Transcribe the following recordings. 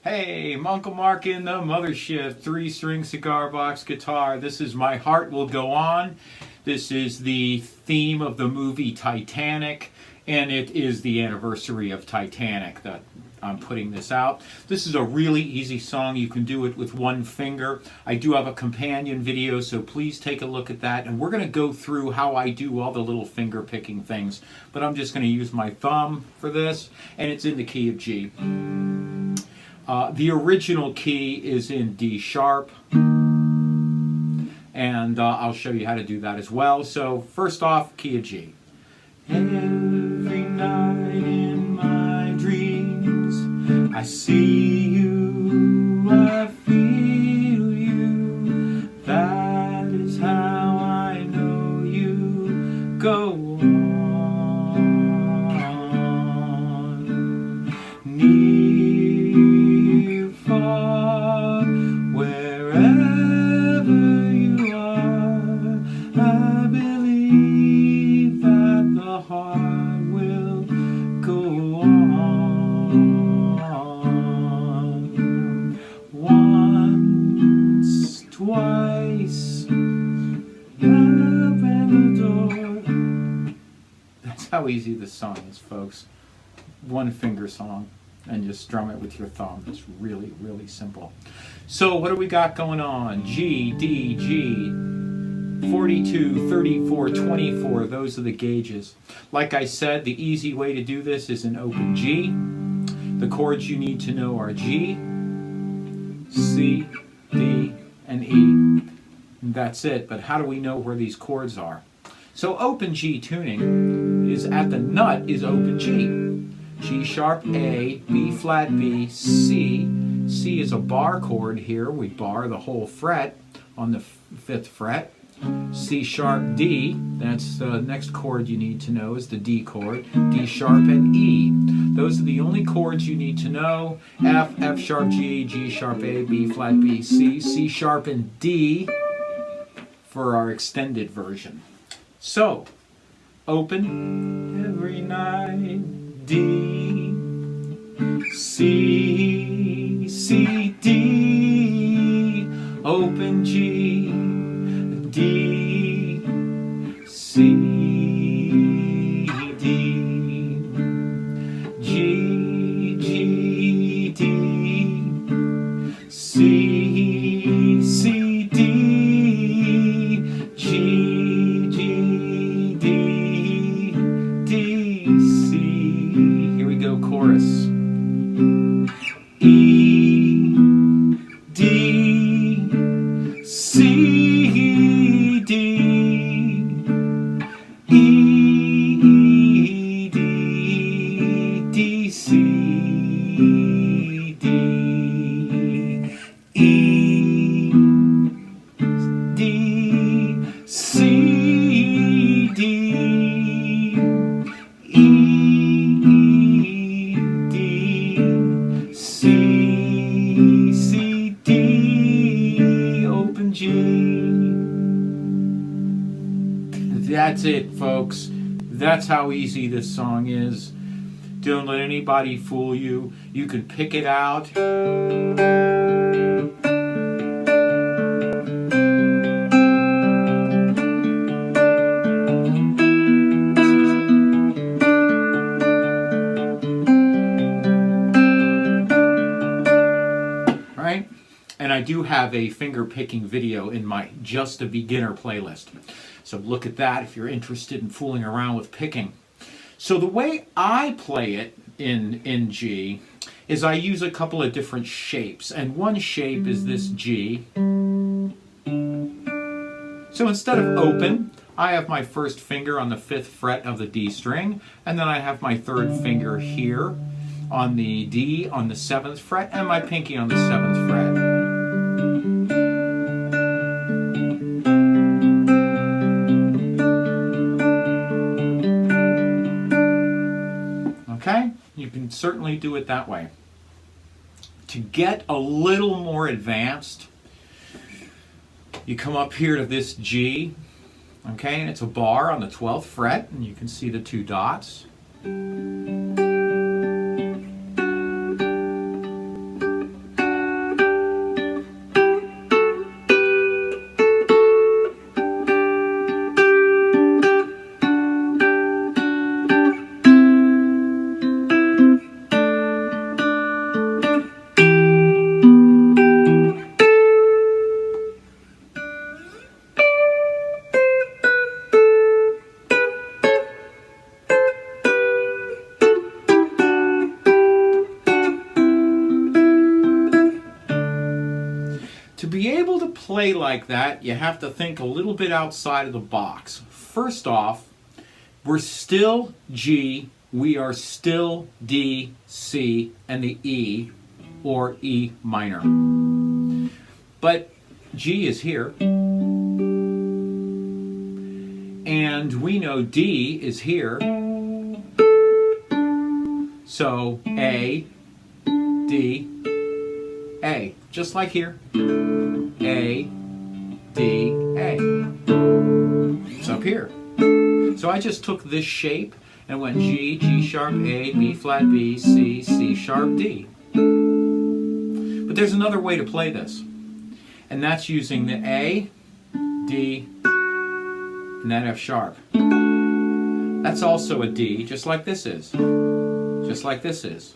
Hey, Uncle Mark in the mothership, 3-string cigar box guitar. This is My Heart Will Go On. This is the theme of the movie Titanic, and it is the anniversary of Titanic that I'm putting this out. This is a really easy song. You can do it with one finger. I do have a companion video, so please take a look at that. And we're going to go through how I do all the little finger picking things. But I'm just going to use my thumb for this, and it's in the key of G. The original key is in D sharp, and I'll show you how to do that as well. So first off, key of G. Every night in my dreams, I see you, I feel you, that is how I know you. Go on, near, far, wherever you are, I believe that the heart will go on. Once, twice, open the door. That's how easy this song is, folks. One finger song, and just strum it with your thumb. It's really, really simple. So what do we got going on? G, D, G, 42, 34, 24. Those are the gauges. Like I said, the easy way to do this is an open G. The chords you need to know are G, C, D, and E. And that's it. But how do we know where these chords are? So open G tuning is at the nut is open G. G sharp A, B flat B, C. C is a bar chord here. We bar the whole fret on the 5th fret. C sharp D, that's the next chord you need to know is the D chord. D sharp and E. Those are the only chords you need to know. F, F sharp G, G sharp A, B flat B, C. C sharp and D for our extended version. So, open every night, D, C, C, D, open G, D, C, D, G, G, D, C, C, D, G, G, D, D, C. Here we go, chorus. E, D, C, D, E, D, D, C, D, E, D, C, D, E, D, C, C, D, open G. That's it, folks. That's how easy this song is. Don't let anybody fool you. You can pick it out. Right? And I do have a finger picking video in my Just a Beginner playlist. So look at that if you're interested in fooling around with picking. So the way I play it in G is I use a couple of different shapes. And one shape is this G. So instead of open, I have my first finger on the 5th fret of the D string. And then I have my 3rd finger here on the D on the 7th fret. And my pinky on the 7th fret. Okay? You can certainly do it that way. To get a little more advanced, you come up here to this G, okay, and it's a bar on the 12th fret, and you can see the 2 dots. play like that, you have to think a little bit outside of the box. First off, we're still G, we are still D, C, and the E, or E minor. But G is here, and we know D is here, so A, D, A, just like here, A, D, A. It's up here. So I just took this shape and went G, G sharp, A, B flat, B, C, C sharp, D. But there's another way to play this, and that's using the A, D, and that F sharp. That's also a D, just like this is. Just like this is.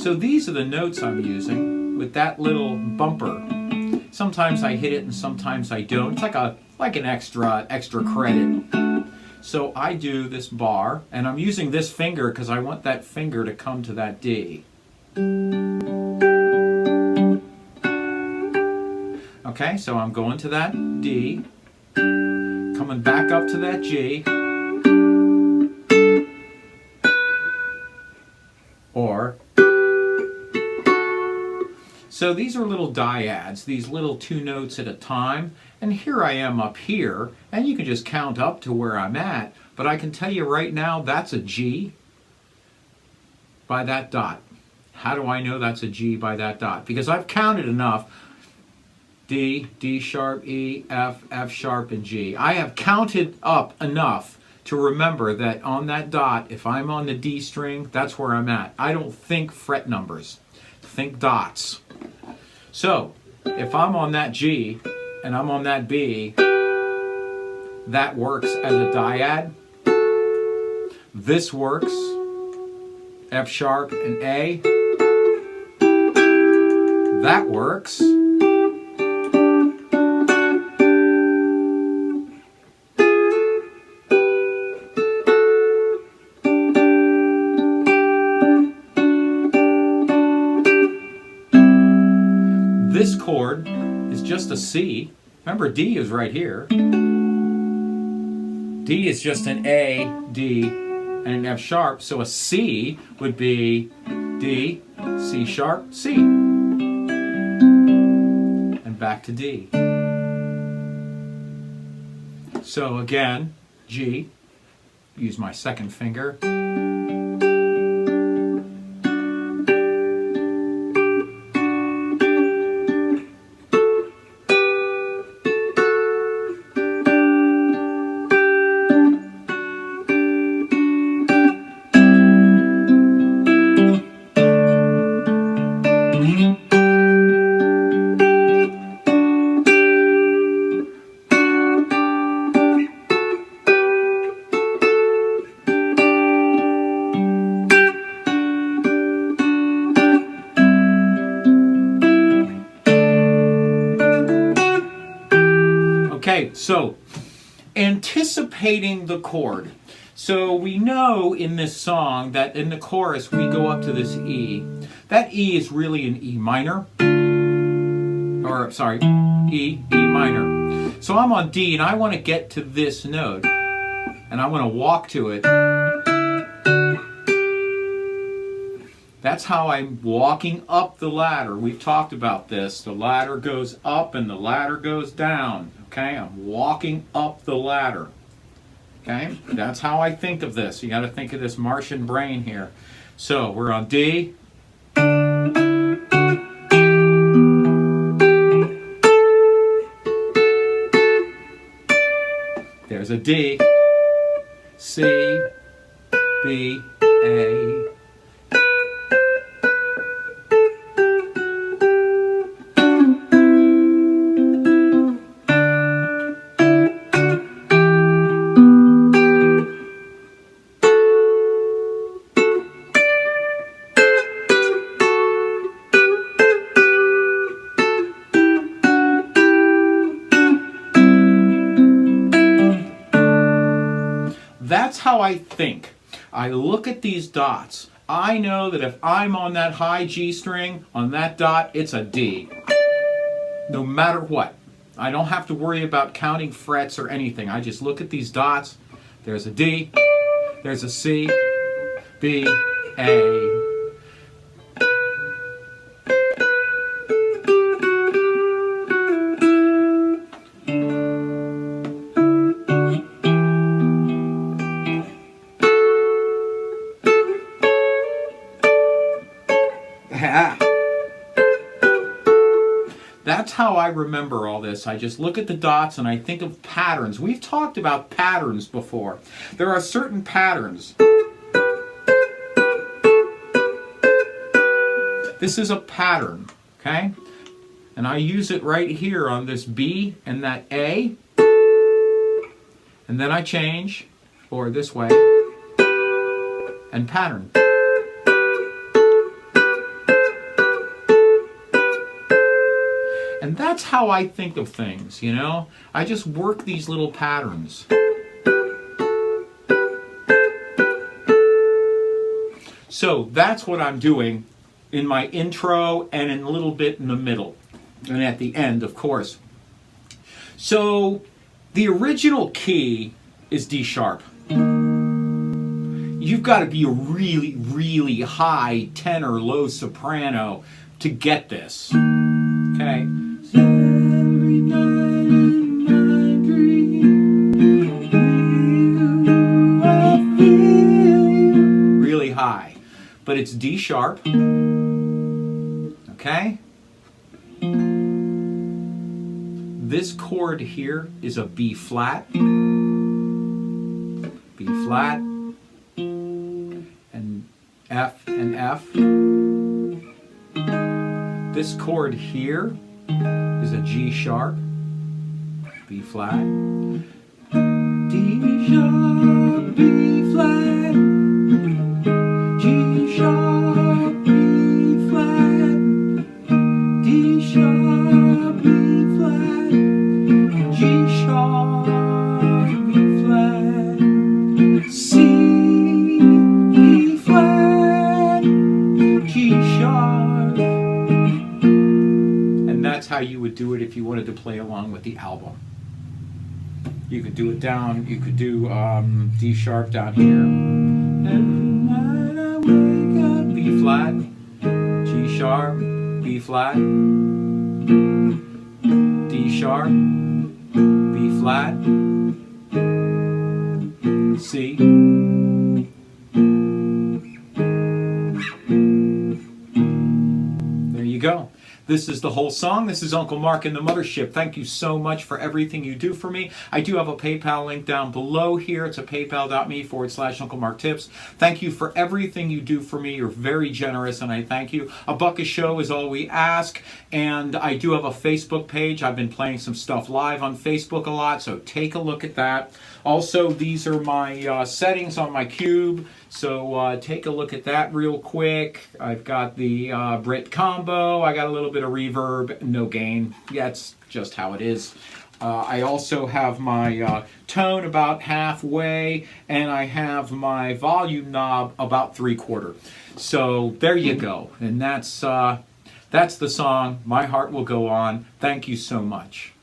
So these are the notes I'm using with that little bumper. Sometimes I hit it and sometimes I don't. It's like an extra credit. So I do this bar, and I'm using this finger because I want that finger to come to that D. Okay, so I'm going to that D, coming back up to that G, or, so these are little dyads, these little two notes at a time, and here I am up here, and you can just count up to where I'm at, but I can tell you right now that's a G by that dot. How do I know that's a G by that dot? Because I've counted enough. D, D sharp, E, F, F sharp, and G. I have counted up enough to remember that on that dot, if I'm on the D string, that's where I'm at. I don't think fret numbers, think dots. So, if I'm on that G and I'm on that B, that works as a dyad. This works, F sharp and A. That works. This chord is just a C. Remember, D is right here. D is just an A, D, and an F sharp, so a C would be D, C sharp, C. And back to D. So again, G, use my second finger. Okay, so anticipating the chord. So we know in this song that in the chorus we go up to this E. That E is really an E minor, or sorry, E minor. So I'm on D and I want to get to this note and I want to walk to it. That's how I'm walking up the ladder. We've talked about this. The ladder goes up and the ladder goes down. Okay, I'm walking up the ladder. Okay, that's how I think of this. You got to think of this Martian brain here. So we're on D. There's a D, C, B, A. That's how I think. I look at these dots I know that if I'm on that high G string, on that dot, it's a D. No matter what. I don't have to worry about counting frets or anything. I just look at these dots. There's a D, there's a C, B, A. That's how I remember all this. I just look at the dots and I think of patterns. We've talked about patterns before. There are certain patterns. This is a pattern, okay? And I use it right here on this B and that A. And then I change, or this way, and pattern. And that's how I think of things, you know? I just work these little patterns. So that's what I'm doing in my intro and in a little bit in the middle. And at the end, of course. So the original key is D sharp. You've got to be a really, really high tenor, low soprano to get this. Okay? Every night in my dream, I feel you. Really high. But it's D sharp. Okay? This chord here is a B flat. B flat. And F and F. This chord here is a G sharp, B flat, D sharp, B flat, G sharp, B flat, D sharp, B flat, G sharp, B flat, C, B flat, G sharp. That's how you would do it if you wanted to play along with the album. You could do it down, you could do D sharp down here. Every night I wake up, B flat, G sharp, B flat, D sharp, B flat, C. There you go. This is the whole song. This is Uncle Mark in the Mothership. Thank you so much for everything you do for me. I do have a PayPal link down below here. It's a paypal.me/Uncle Mark Tips. Thank you for everything you do for me. You're very generous, and I thank you. $1 a show is all we ask, and I do have a Facebook page. I've been playing some stuff live on Facebook a lot, so take a look at that. Also, these are my settings on my cube, so take a look at that real quick. I've got the Brit combo. I got a little bit of reverb, no gain. Yeah, it's just how it is. I also have my tone about halfway, and I have my volume knob about 3/4. So there you go, and that's the song. My Heart Will Go On. Thank you so much.